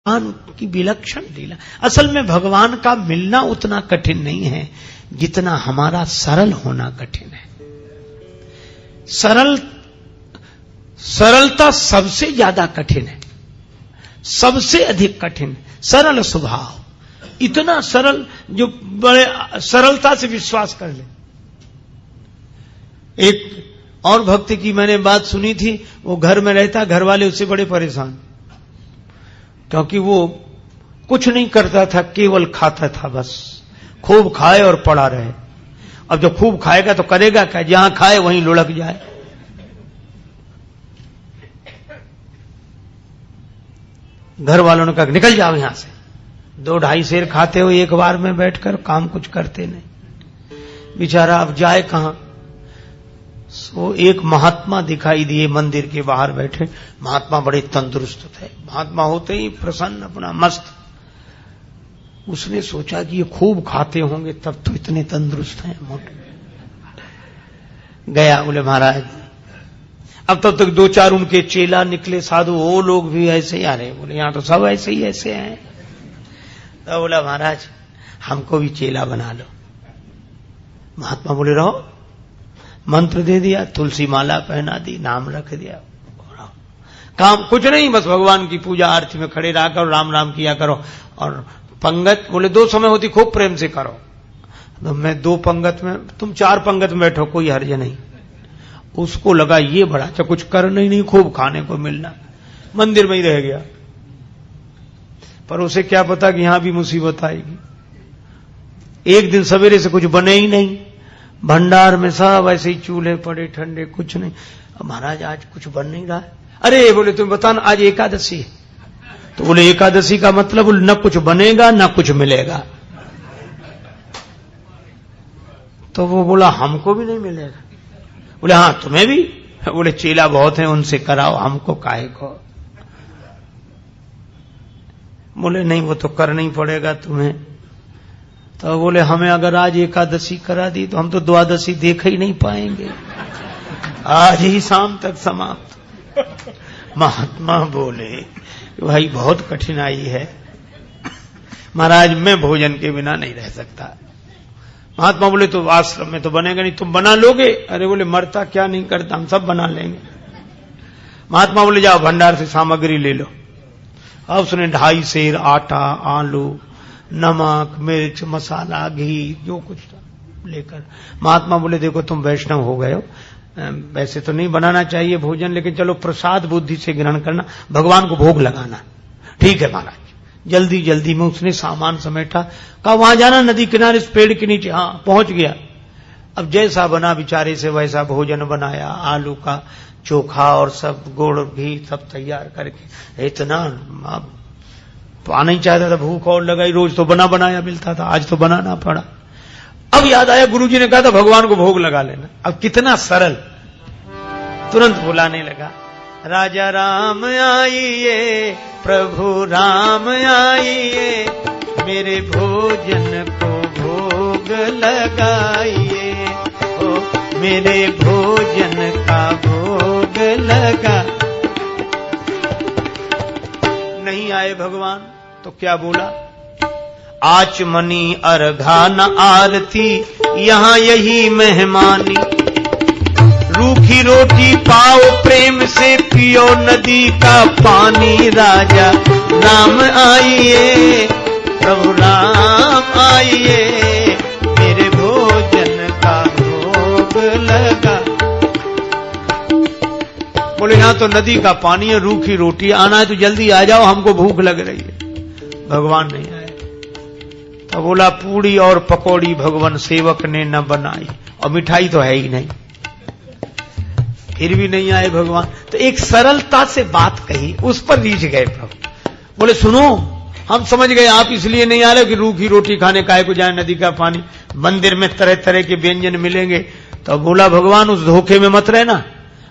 भगवान की विलक्षण लीला। असल में भगवान का मिलना उतना कठिन नहीं है जितना हमारा सरल होना कठिन है। सरलता सबसे ज्यादा कठिन है, सबसे अधिक कठिन। सरल स्वभाव, इतना सरल जो बड़े सरलता से विश्वास कर ले। एक और भक्त की मैंने बात सुनी थी, वो घर में रहता, घर वाले उससे बड़े परेशान, क्योंकि वो कुछ नहीं करता था, केवल खाता था, बस खूब खाए और पड़ा रहे। अब जो खूब खाएगा तो करेगा क्या, जहां खाए वहीं लुढ़क जाए। घर वालों ने कहा निकल जाओ यहां से, 2-2.5 सेर खाते हो एक बार में बैठकर, काम कुछ करते नहीं। बेचारा अब जाए कहां। सो एक महात्मा दिखाई दिए मंदिर के बाहर बैठे। महात्मा बड़े तंदुरुस्त थे, महात्मा होते ही प्रसन्न, अपना मस्त। उसने सोचा कि ये खूब खाते होंगे तब तो इतने तंदुरुस्त हैं, मोटे। गया, बोले महाराज, अब तब तक 2-4 उनके चेला निकले साधु, वो लोग भी ऐसे ही आ रहे। बोले यहां तो सब ऐसे ही ऐसे हैं। तो बोला महाराज हमको भी चेला बना लो। महात्मा बोले रहो। मंत्र दे दिया, तुलसी माला पहना दी, नाम रख दिया, काम कुछ नहीं, बस भगवान की पूजा आरती में खड़े रहा करो, राम राम किया करो। और पंगत बोले 2 समय होती, खूब प्रेम से करो। तो मैं 2 पंगत में, तुम 4 पंगत में बैठो, कोई हर्ज नहीं। उसको लगा ये बड़ा अच्छा, कुछ करना ही नहीं, खूब खाने को मिलना, मंदिर में ही रह गया। पर उसे क्या पता कि यहां भी मुसीबत आएगी। एक दिन सवेरे से कुछ बने ही नहीं, भंडार में सब ऐसे ही चूल्हे पड़े ठंडे, कुछ नहीं। महाराज आज कुछ बन नहीं रहा है। अरे बोले तुम बताना, आज एकादशी है। तो बोले एकादशी का मतलब न कुछ बनेगा न कुछ मिलेगा। तो वो बोला हमको भी नहीं मिलेगा। बोले हां तुम्हें भी। बोले चेला बहुत हैं, उनसे कराओ, हमको काहे को। बोले नहीं वो तो करना ही पड़ेगा तुम्हें। तो बोले हमें अगर आज एकादशी करा दी तो हम तो द्वादशी देख ही नहीं पाएंगे, आज ही शाम तक समाप्त। महात्मा बोले भाई बहुत कठिनाई है महाराज, मैं भोजन के बिना नहीं रह सकता। महात्मा बोले तो आश्रम में तो बनेगा नहीं, तुम बना लोगे। अरे बोले मरता क्या नहीं करता, हम सब बना लेंगे। महात्मा बोले जाओ भंडार से सामग्री ले लो। अब उसने 2.5 सेर आटा, आलू, नमक, मिर्च, मसाला, घी, जो कुछ था लेकर। महात्मा बोले देखो तुम वैष्णव हो गए हो, वैसे तो नहीं बनाना चाहिए भोजन, लेकिन चलो प्रसाद बुद्धि से ग्रहण करना, भगवान को भोग लगाना। ठीक है महाराज। जल्दी जल्दी में उसने सामान समेटा, कहा वहां जाना नदी किनारे, इस पेड़ के नीचे। हाँ पहुंच गया। अब जैसा बना बेचारे से वैसा भोजन बनाया, आलू का चोखा और सब गुड़ घी सब तैयार करके। इतना तो आना ही चाहता था, भूख और लगाई, रोज तो बना बनाया मिलता था, आज तो बनाना पड़ा। अब याद आया गुरुजी ने कहा था भगवान को भोग लगा लेना। अब कितना सरल, तुरंत बुलाने लगा, राजा राम आइए, प्रभु राम आइए, मेरे भोजन को भोग लगाइए, ओ मेरे भोजन का भोग लगा। नहीं आए भगवान तो क्या बोला, आचमनी अर्घा न आरती, यहां यही मेहमानी, रूखी रोटी पाओ प्रेम से, पियो नदी का पानी, राजा राम आइए, प्रभु राम आइए, मेरे भोजन का भोग लगा। बोले यहां तो नदी का पानी है, रूखी रोटी, आना है तो जल्दी आ जाओ, हमको भूख लग रही है। भगवान नहीं आए। तो बोला पूड़ी और पकौड़ी भगवान सेवक ने न बनाई, और मिठाई तो है ही नहीं। फिर भी नहीं आए भगवान। तो एक सरलता से बात कही, उस पर रीझ गए प्रभु। बोले सुनो, हम समझ गए आप इसलिए नहीं आ रहे कि रूखी रोटी खाने काहे को जाए, नदी का पानी, मंदिर में तरह तरह के व्यंजन मिलेंगे। तो बोला भगवान उस धोखे में मत रहना,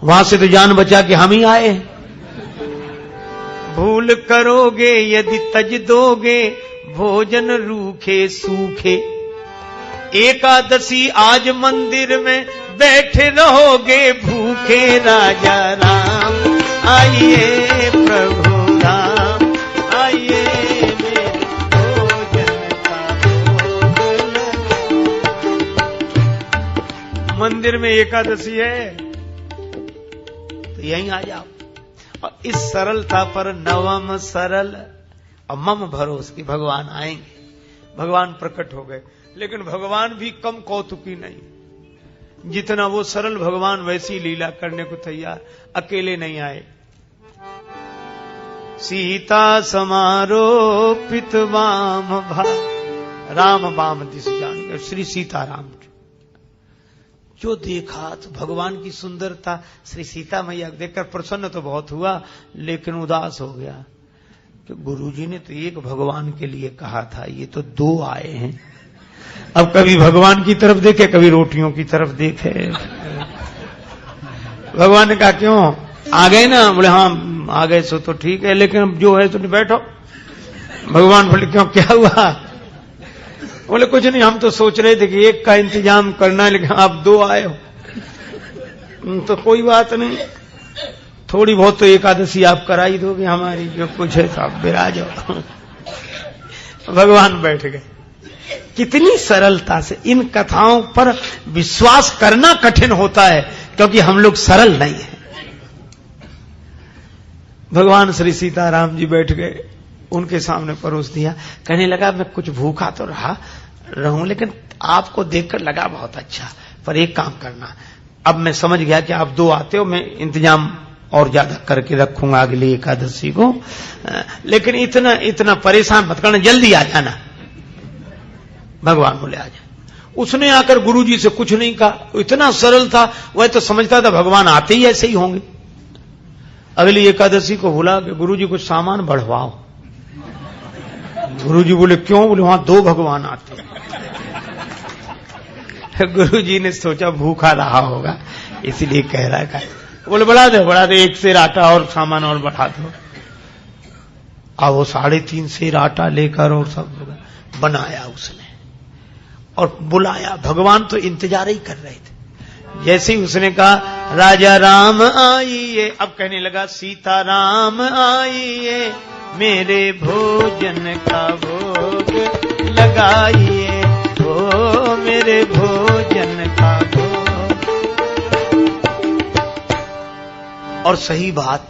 वहां से तो जान बचा के हम ही आए। भूल करोगे यदि तज दोगे, भोजन रूखे सूखे, एकादशी आज मंदिर में बैठे रहोगे भूखे, राजा राम आइए, प्रभु राम आइए, मंदिर में एकादशी है तो यहीं आ जाओ। और इस सरलता पर नवम सरल और मम भरोस की भगवान आएंगे। भगवान प्रकट हो गए, लेकिन भगवान भी कम कौतुकी नहीं। जितना वो सरल भगवान वैसी लीला करने को तैयार, अकेले नहीं आए। सीता समारोपित वाम भा, राम वाम दिस जान, श्री सीताराम जो देखा तो भगवान की सुंदरता, श्री सीता मैया देखकर प्रसन्न तो बहुत हुआ, लेकिन उदास हो गया कि गुरुजी ने तो एक भगवान के लिए कहा था, ये तो दो आए हैं। अब कभी भगवान की तरफ देखे, कभी रोटियों की तरफ देखे। भगवान ने कहा क्यों आ गए ना? बोले हाँ आ गए सो तो ठीक है, लेकिन अब जो है तो बैठो। भगवान बोले क्यों, क्या हुआ? बोले कुछ नहीं, हम तो सोच रहे थे कि एक का इंतजाम करना है, लेकिन आप दो आए हो तो कोई बात नहीं, थोड़ी बहुत तो एकादशी आप करा ही दोगे हमारी, जो कुछ है तो आप विराज हो। भगवान बैठ गए। कितनी सरलता से इन कथाओं पर विश्वास करना कठिन होता है, क्योंकि हम लोग सरल नहीं हैं। भगवान श्री सीताराम जी बैठ गए, उनके सामने परोस दिया। कहने लगा मैं कुछ भूखा तो रहूं, लेकिन आपको देखकर लगा बहुत अच्छा, पर एक काम करना, अब मैं समझ गया कि आप दो आते हो, मैं इंतजाम और ज्यादा करके रखूंगा अगली एकादशी को, लेकिन इतना परेशान मत करना, जल्दी आ जाना। भगवान बोले आ जा। उसने आकर गुरुजी से कुछ नहीं कहा, इतना सरल था, वह तो समझता था भगवान आते ही ऐसे ही होंगे। अगली एकादशी को बुला के गुरुजी कुछ सामान बढ़वाओ। गुरुजी बोले क्यों? बोले वहां दो भगवान आते। गुरुजी ने सोचा भूखा रहा होगा इसलिए कह रहा है। बोले बढ़ा दे, एक सेर आटा और सामान और बढ़ा दो। अब वो 3.5 सेर आटा लेकर और सब बनाया उसने और बुलाया। भगवान तो इंतजार ही कर रहे थे। जैसे ही उसने कहा राजा राम आइए, अब कहने लगा सीता राम आइए, मेरे भोजन का भोग लगाइए, ओ मेरे भोजन का भोग। और सही बात,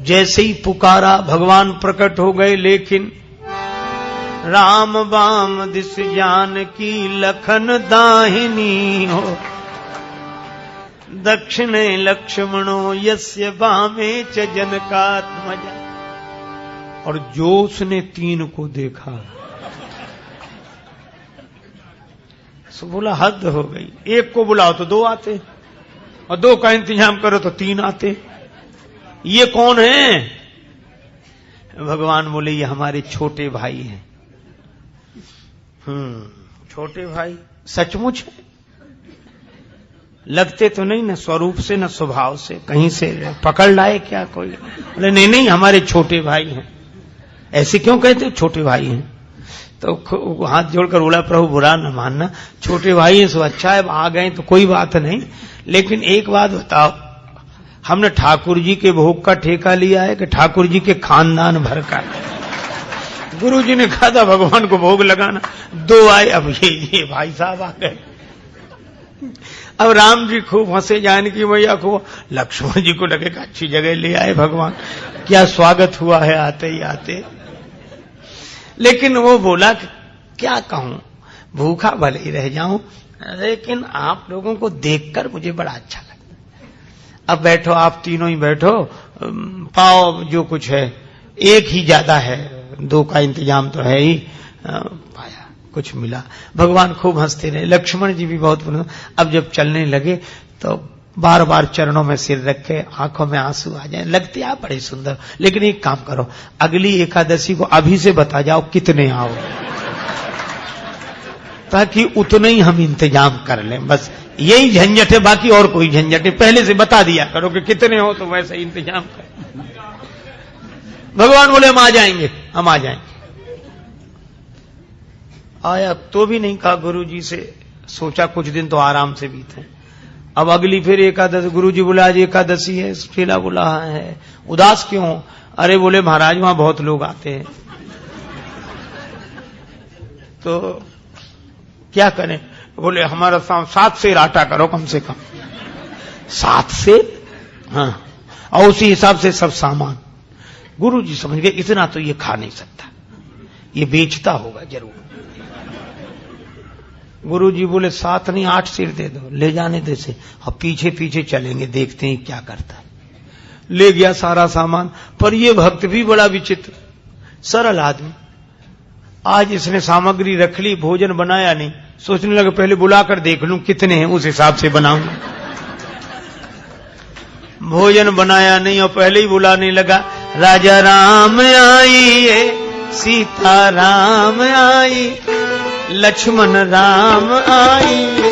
जैसे ही पुकारा भगवान प्रकट हो गए, लेकिन राम बाम दिस जान की लखन दाहिनी हो, दक्षिणे लक्ष्मणो यस्य बामे च जनकात्मजा। और जो उसने 3 को देखा सो बोला हद हो गई, एक को बुलाओ तो 2 आते, और 2 का इंतजाम करो तो 3 आते। ये कौन है? भगवान बोले ये हमारे छोटे भाई हैं। छोटे भाई सचमुच है? लगते तो नहीं, न स्वरूप से न स्वभाव से, कहीं से पकड़ लाए क्या कोई? बोले नहीं हमारे छोटे भाई हैं। ऐसे क्यों कहते? छोटे भाई हैं। तो हाथ जोड़कर बोला प्रभु बुरा न मानना, छोटे भाई हैं सो अच्छा है, आ गए तो कोई बात नहीं, लेकिन एक बात बताओ, हमने ठाकुर जी के भोग का ठेका लिया है कि ठाकुर जी के खानदान भर का? गुरु जी ने कहा था भगवान को भोग लगाना, 2 आए, अब ये भाई साहब आ गए। अब राम जी खूब हंसे, जानकी मैया खूब, लक्ष्मण जी को लगे कि अच्छी जगह ले आए भगवान, क्या स्वागत हुआ है आते ही आते। लेकिन वो बोला क्या कहूं, भूखा भले ही रह जाऊं, लेकिन आप लोगों को देखकर मुझे बड़ा अच्छा लगता। अब बैठो, आप तीनों ही बैठो, पाओ जो कुछ है, एक ही ज्यादा है, 2 का इंतजाम तो है ही। पाया कुछ मिला। भगवान खूब हंसते रहे, लक्ष्मण जी भी बहुत प्रसन्न। अब जब चलने लगे तो बार बार चरणों में सिर रखे, आंखों में आंसू आ जाए, लगते आप बड़े सुंदर। लेकिन एक काम करो, अगली एकादशी को अभी से बता जाओ कितने आओ, ताकि उतने ही हम इंतजाम कर लें। बस यही झंझट है, बाकी और कोई झंझट है, पहले से बता दिया करो कि कितने हो, तो वैसे इंतजाम कर। भगवान बोले हम आ जाएंगे, हम आ जाएंगे। आया तो भी नहीं कहा गुरु जी से, सोचा कुछ दिन तो आराम से बीते। अब अगली फिर एकादशी, गुरु जी बोला आज एकादशी है, चेला बोला है, उदास क्यों? अरे बोले महाराज वहां बहुत लोग आते हैं, तो क्या करें? बोले हमारा 7 सेर आटा करो कम से कम। 7 सेर, हाँ, और उसी हिसाब से सब सामान। गुरुजी समझ गए इतना तो ये खा नहीं सकता, ये बेचता होगा जरूर। गुरुजी बोले 7 नहीं 8 सेर दे दो, ले जाने दे से, अब पीछे पीछे चलेंगे, देखते हैं क्या करता है। ले गया सारा सामान। पर ये भक्त भी बड़ा विचित्र, सरल आदमी। आज इसने सामग्री रख ली, भोजन बनाया नहीं, सोचने लगा पहले बुलाकर देख लूं कितने हैं, उस हिसाब से बनाऊंगा। भोजन बनाया नहीं और पहले ही बुलाने लगा, राजा राम आइए, सीता राम आई, लक्ष्मण राम आइए,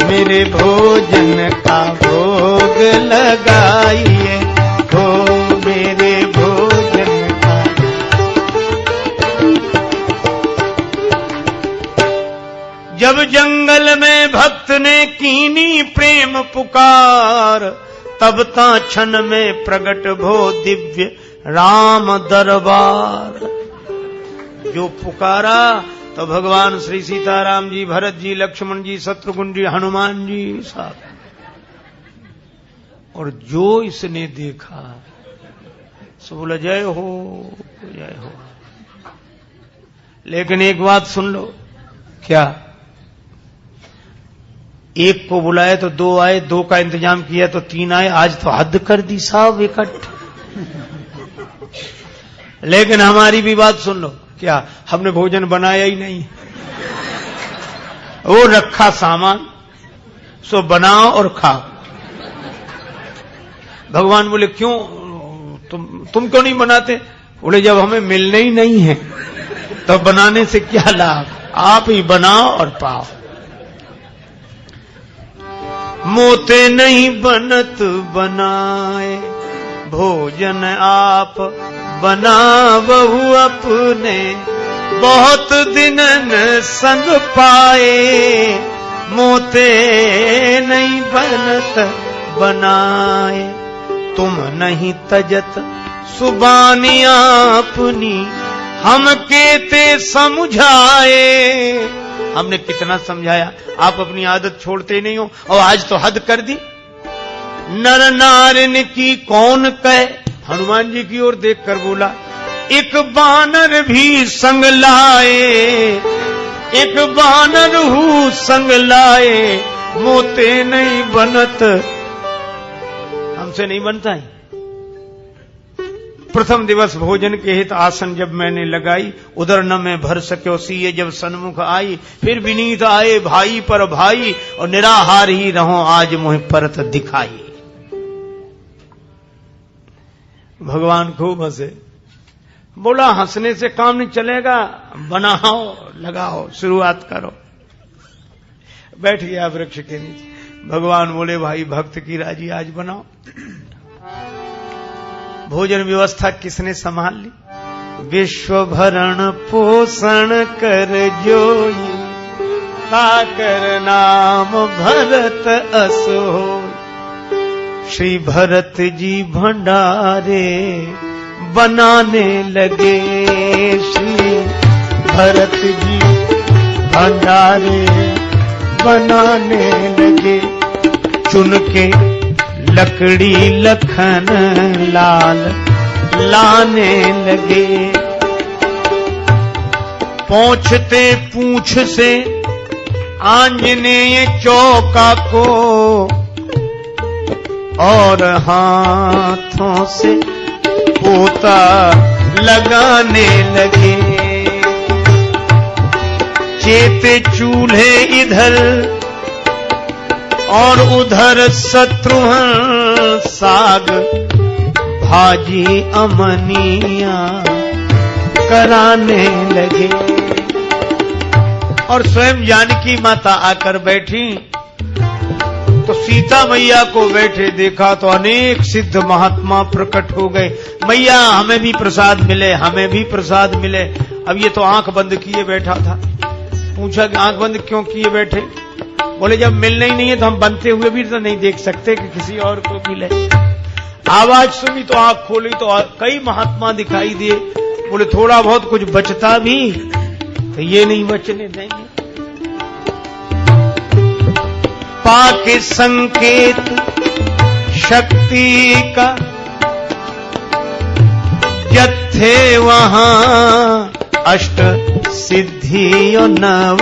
मेरे भोजन का भोग लगाइए, हो मेरे भोजन का। जब जंगल में भक्त ने कीनी प्रेम पुकार, तब ता क्षण में प्रगट भो दिव्य राम दरबार। जो पुकारा तो भगवान श्री सीताराम जी, भरत जी, लक्ष्मण जी, शत्रुघ्न जी, हनुमान जी साहब। और जो इसने देखा सो बोला जय हो जय हो। लेकिन एक बात सुन लो, क्या? एक को बुलाए तो 2 आए, 2 का इंतजाम किया तो 3 आए, आज तो हद कर दी साहब इकट्ठे। लेकिन हमारी भी बात सुन लो, क्या हमने भोजन बनाया ही नहीं, वो रखा सामान, सो बनाओ और खाओ। भगवान बोले क्यों, तुम क्यों नहीं बनाते? बोले जब हमें मिलने ही नहीं है तो बनाने से क्या लाभ, आप ही बनाओ और पाओ। मोते नहीं बनत बनाए, भोजन आप बनावहु अपने, बहुत दिनन संग पाए, मोते नहीं बनत बनाए, तुम नहीं तजत सुबानी अपनी, हम केते समझाए। हमने कितना समझाया, आप अपनी आदत छोड़ते नहीं हो, और आज तो हद कर दी। नर नारिन की कौन कहे, हनुमान जी की ओर देखकर बोला, एक बानर भी संग लाए, एक बानर हूँ संग लाए, मोते नहीं बनत, हमसे नहीं बनता है। प्रथम दिवस भोजन के हित आसन जब मैंने लगाई, उधर न मैं भर सक्यो सीए जब सन्मुख आई, फिर विनीत आए भाई पर भाई, और निराहार ही रहो आज मोह परत दिखाई। भगवान खूब हंसे, बोला हंसने से काम नहीं चलेगा, बनाओ लगाओ शुरुआत करो। बैठ गया वृक्ष के नीचे। भगवान बोले भाई भक्त की राजी आज बनाओ। भोजन व्यवस्था किसने संभाल ली? विश्व भरण पोषण कर जोई, ताकर नाम भरत असो। श्री भरत जी भंडारे बनाने लगे, श्री भरत जी भंडारे बनाने लगे। चुन के लकड़ी लखन लाल लाने लगे, पहुंचते पूंछ से आंजनेय चौका को, और हाथों से पोता लगाने लगे। चेते चूल्हे इधर और उधर शत्रुघ्न साग, भाजी अमनिया कराने लगे। और स्वयं जानकी माता आकर बैठी तो सीता मैया को बैठे देखा तो अनेक सिद्ध महात्मा प्रकट हो गए। मैया हमें भी प्रसाद मिले, हमें भी प्रसाद मिले। अब ये तो आंख बंद किए बैठा था। पूछा कि आंख बंद क्यों किए बैठे? बोले जब मिलना ही नहीं है तो हम बनते हुए भी तो नहीं देख सकते कि किसी और को मिले। आवाज सुनी तो आंख खोली तो कई महात्मा दिखाई दिए। बोले थोड़ा बहुत कुछ बचता भी तो ये नहीं बचने देंगे। पाके संकेत शक्ति का यथे वहां अष्ट सिद्धियों नव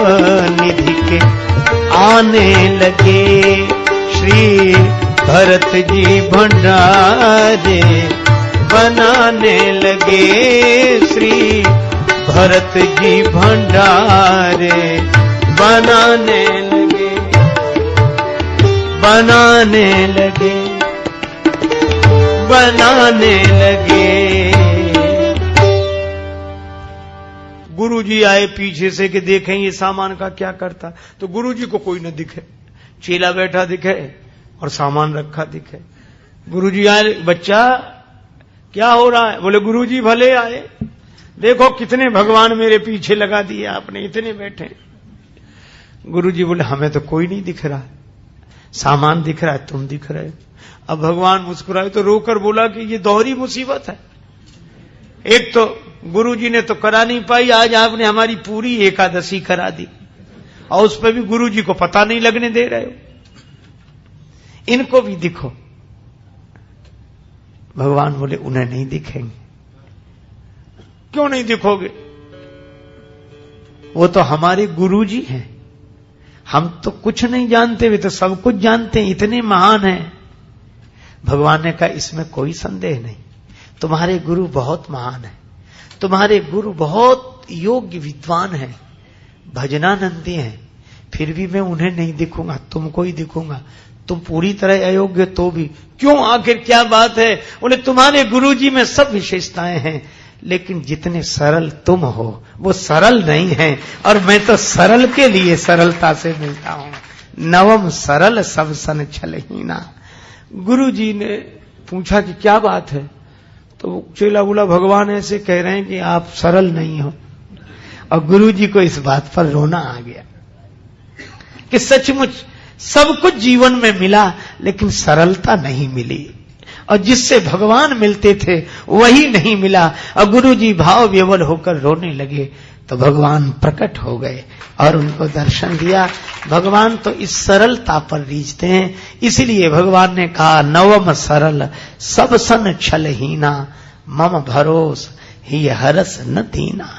निधि के आने लगे। श्री भरत जी भंडारे बनाने लगे। श्री भरत जी भंडारे बनाने लगे, बनाने लगे, बनाने लगे। गुरुजी आए पीछे से कि देखें ये सामान का क्या करता। तो गुरुजी को कोई न दिखे, चेला बैठा दिखे और सामान रखा दिखे। गुरुजी आए, बच्चा क्या हो रहा है? बोले गुरुजी भले आए, देखो कितने भगवान मेरे पीछे लगा दिए आपने, इतने बैठे। गुरुजी बोले हमें तो कोई नहीं दिख रहा, सामान दिख रहा है, तुम दिख रहे हो। अब भगवान मुस्कुराए तो रोकर बोला कि ये दोहरी मुसीबत है। एक तो गुरुजी ने तो करा नहीं पाई, आज आपने हमारी पूरी एकादशी करा दी और उस पर भी गुरुजी को पता नहीं लगने दे रहे हो। इनको भी दिखो। भगवान बोले उन्हें नहीं दिखेंगे। क्यों नहीं दिखोगे? वो तो हमारे गुरुजी हैं, हम तो कुछ नहीं जानते, वे तो सब कुछ जानते हैं, इतने महान हैं। भगवान ने कहा इसमें कोई संदेह नहीं, तुम्हारे गुरु बहुत महान हैं, तुम्हारे गुरु बहुत योग्य विद्वान हैं, भजनानंदी हैं, फिर भी मैं उन्हें नहीं दिखूंगा, तुमको ही दिखूंगा। तुम पूरी तरह अयोग्य तो भी। क्यों, आखिर क्या बात है? बोले तुम्हारे गुरुजी में सब विशेषताएं हैं, लेकिन जितने सरल तुम हो वो सरल नहीं है, और मैं तो सरल के लिए सरलता से मिलता हूं। नवम सरल सब सन छलहीना। गुरुजी ने पूछा कि क्या बात है? तो चेला बोला भगवान ऐसे कह रहे हैं कि आप सरल नहीं हो। और गुरुजी को इस बात पर रोना आ गया कि सचमुच सब कुछ जीवन में मिला लेकिन सरलता नहीं मिली, और जिससे भगवान मिलते थे वही नहीं मिला। और गुरुजी भाव विवल होकर रोने लगे तो भगवान प्रकट हो गए और उनको दर्शन दिया। भगवान तो इस सरलता पर रीझते हैं, इसलिए भगवान ने कहा नवम सरल सब सन छलहीना, मम भरोस ही हरस न दीना।